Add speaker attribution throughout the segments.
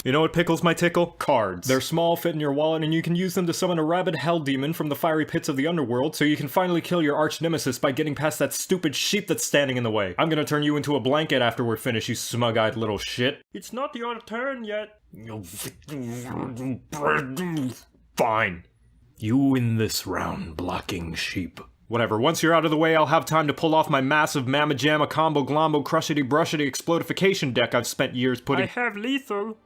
Speaker 1: You know what pickles my tickle? Cards. They're small, fit in your wallet, and you can use them to summon a rabid hell demon from the fiery pits of the underworld, so you can finally kill your arch nemesis by getting past that stupid sheep that's standing in the way. I'm gonna turn you into a blanket after we're finished, you smug-eyed little shit. It's not your turn yet. Fine. You win this round, blocking sheep. Whatever, once you're out of the way, I'll have time to pull off my massive Mamma Jamma Combo Glombo Crushity Brushity Explodification deck I've spent years putting-
Speaker 2: I have lethal.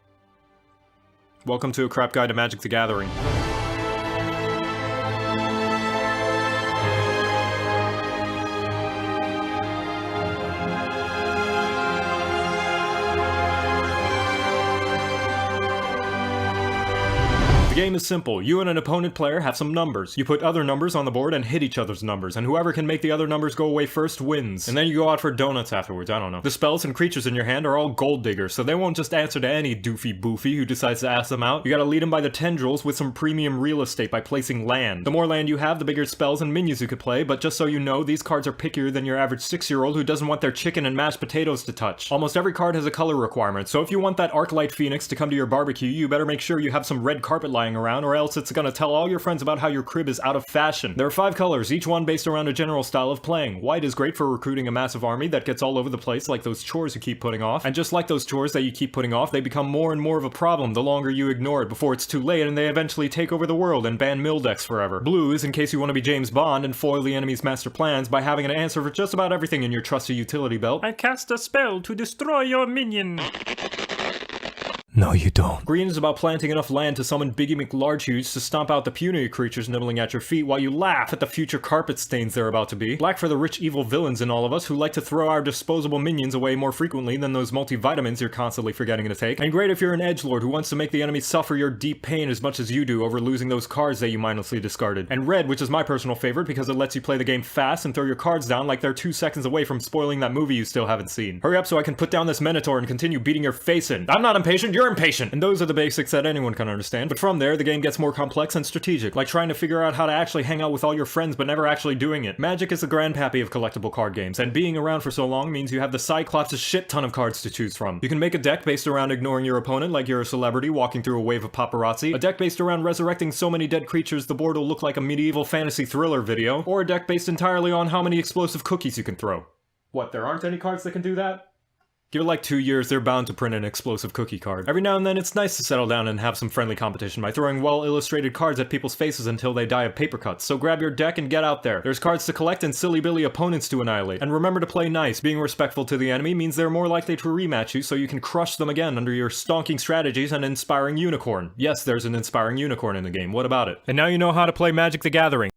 Speaker 1: Welcome to a crap guide to Magic the Gathering. The game is simple. You and an opponent player have some numbers. You put other numbers on the board and hit each other's numbers, and whoever can make the other numbers go away first wins. And then you go out for donuts afterwards, I don't know. The spells and creatures in your hand are all gold diggers, so they won't just answer to any doofy boofy who decides to ask them out. You gotta lead them by the tendrils with some premium real estate by placing land. The more land you have, the bigger spells and minions you could play, but just so you know, these cards are pickier than your average 6-year-old who doesn't want their chicken and mashed potatoes to touch. Almost every card has a color requirement, so if you want that Arclight Phoenix to come to your barbecue, you better make sure you have some red carpet lying around, or else it's gonna tell all your friends about how your crib is out of fashion. There are 5 colors, each one based around a general style of playing. White is great for recruiting a massive army that gets all over the place like those chores you keep putting off. And just like those chores that you keep putting off, they become more and more of a problem the longer you ignore it before it's too late and they eventually take over the world and ban mill decks forever. Blue is in case you want to be James Bond and foil the enemy's master plans by having an answer for just about everything in your trusty utility belt.
Speaker 2: I cast a spell to destroy your minion.
Speaker 1: No, you don't. Green is about planting enough land to summon Biggie McLargehuge to stomp out the puny creatures nibbling at your feet while you laugh at the future carpet stains they're about to be. Black for the rich evil villains in all of us who like to throw our disposable minions away more frequently than those multivitamins you're constantly forgetting to take. And great if you're an edgelord who wants to make the enemy suffer your deep pain as much as you do over losing those cards that you mindlessly discarded. And red, which is my personal favorite because it lets you play the game fast and throw your cards down like they're 2 seconds away from spoiling that movie you still haven't seen. Hurry up so I can put down this Minotaur and continue beating your face in. I'm not impatient, you're impatient! And those are the basics that anyone can understand, but from there, the game gets more complex and strategic, like trying to figure out how to actually hang out with all your friends but never actually doing it. Magic is the grandpappy of collectible card games, and being around for so long means you have the Cyclops' shit ton of cards to choose from. You can make a deck based around ignoring your opponent like you're a celebrity walking through a wave of paparazzi, a deck based around resurrecting so many dead creatures the board will look like a medieval fantasy thriller video, or a deck based entirely on how many explosive cookies you can throw. What, there aren't any cards that can do that? Give it like 2 years, they're bound to print an explosive cookie card. Every now and then, it's nice to settle down and have some friendly competition by throwing well-illustrated cards at people's faces until they die of paper cuts, so grab your deck and get out there. There's cards to collect and silly-billy opponents to annihilate. And remember to play nice. Being respectful to the enemy means they're more likely to rematch you, so you can crush them again under your stonking strategies and inspiring unicorn. Yes, there's an inspiring unicorn in the game, what about it? And now you know how to play Magic the Gathering.